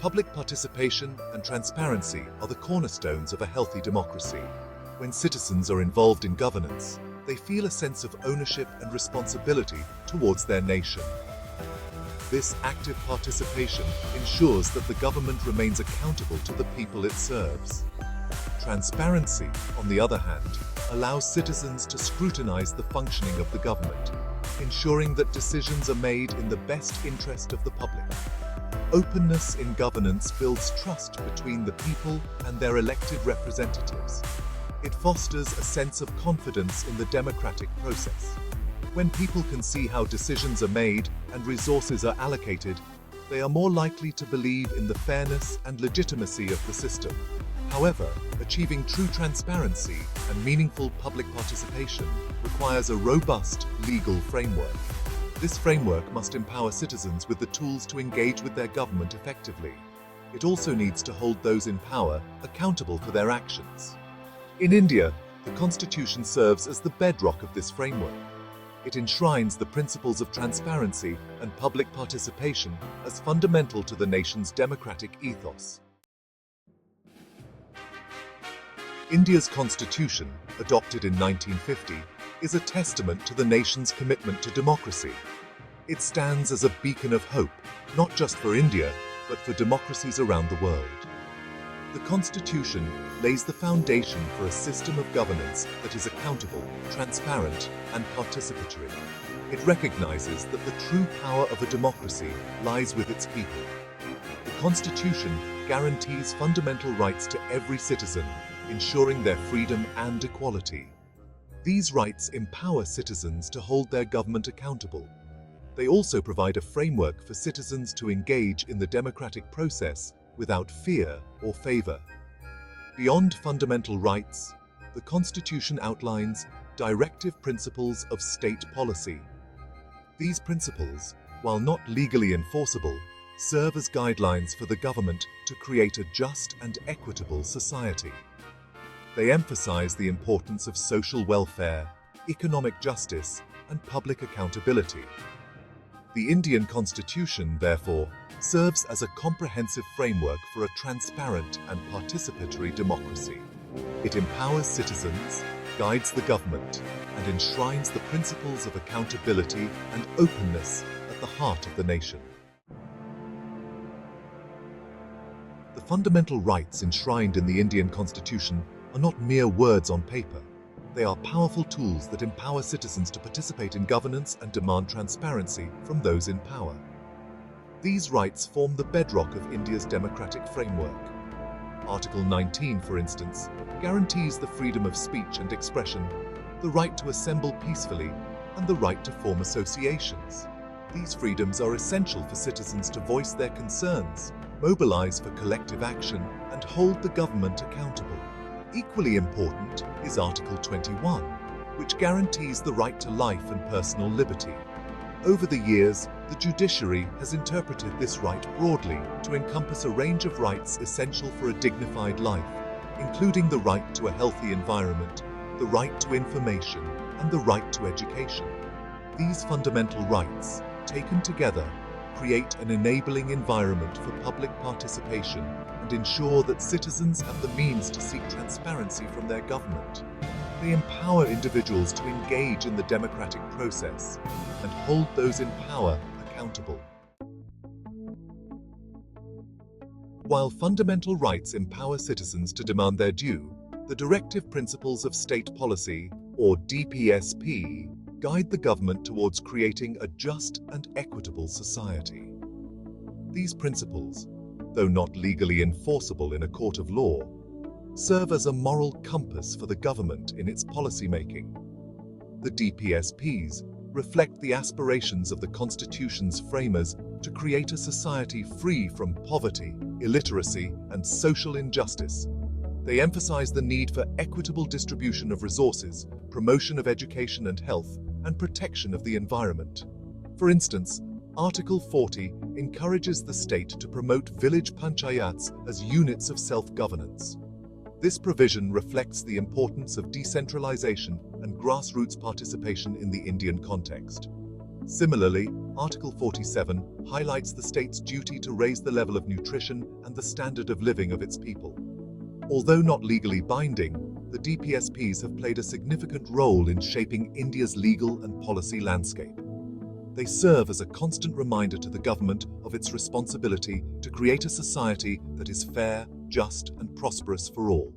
Public participation and transparency are the cornerstones of a healthy democracy. When citizens are involved in governance, they feel a sense of ownership and responsibility towards their nation. This active participation ensures that the government remains accountable to the people it serves. Transparency, on the other hand, allows citizens to scrutinize the functioning of the government, ensuring that decisions are made in the best interest of the public. Openness in governance builds trust between the people and their elected representatives. It fosters a sense of confidence in the democratic process. When people can see how decisions are made and resources are allocated, they are more likely to believe in the fairness and legitimacy of the system. However, achieving true transparency and meaningful public participation requires a robust legal framework. This framework must empower citizens with the tools to engage with their government effectively. It also needs to hold those in power accountable for their actions. In India, the Constitution serves as the bedrock of this framework. It enshrines the principles of transparency and public participation as fundamental to the nation's democratic ethos. India's constitution, adopted in 1950, is a testament to the nation's commitment to democracy. It stands as a beacon of hope, not just for India, but for democracies around the world. The Constitution lays the foundation for a system of governance that is accountable, transparent, and participatory. It recognizes that the true power of a democracy lies with its people. The Constitution guarantees fundamental rights to every citizen, ensuring their freedom and equality. These rights empower citizens to hold their government accountable. They also provide a framework for citizens to engage in the democratic process without fear or favor. Beyond fundamental rights, the Constitution outlines directive principles of state policy. These principles, while not legally enforceable, serve as guidelines for the government to create a just and equitable society. They emphasize the importance of social welfare, economic justice, and public accountability. The Indian Constitution, therefore, serves as a comprehensive framework for a transparent and participatory democracy. It empowers citizens, guides the government, and enshrines the principles of accountability and openness at the heart of the nation. The fundamental rights enshrined in the Indian Constitution are not mere words on paper. They are powerful tools that empower citizens to participate in governance and demand transparency from those in power. These rights form the bedrock of India's democratic framework. Article 19, for instance, guarantees the freedom of speech and expression, the right to assemble peacefully, and the right to form associations. These freedoms are essential for citizens to voice their concerns, mobilize for collective action, and hold the government accountable. Equally important is Article 21, which guarantees the right to life and personal liberty. Over the years, the judiciary has interpreted this right broadly to encompass a range of rights essential for a dignified life, including the right to a healthy environment, the right to information, and the right to education. These fundamental rights, taken together, create an enabling environment for public participation and ensure that citizens have the means to seek transparency from their government. They empower individuals to engage in the democratic process and hold those in power accountable. While fundamental rights empower citizens to demand their due, the Directive Principles of State Policy, or DPSP, guide the government towards creating a just and equitable society. These principles, though not legally enforceable in a court of law, serve as a moral compass for the government in its policymaking. The DPSPs reflect the aspirations of the Constitution's framers to create a society free from poverty, illiteracy, and social injustice. They emphasize the need for equitable distribution of resources, promotion of education and health, and protection of the environment. For instance, Article 40 encourages the state to promote village panchayats as units of self-governance. This provision reflects the importance of decentralization and grassroots participation in the Indian context. Similarly, Article 47 highlights the state's duty to raise the level of nutrition and the standard of living of its people. Although not legally binding, the DPSPs have played a significant role in shaping India's legal and policy landscape. They serve as a constant reminder to the government of its responsibility to create a society that is fair, just, and prosperous for all.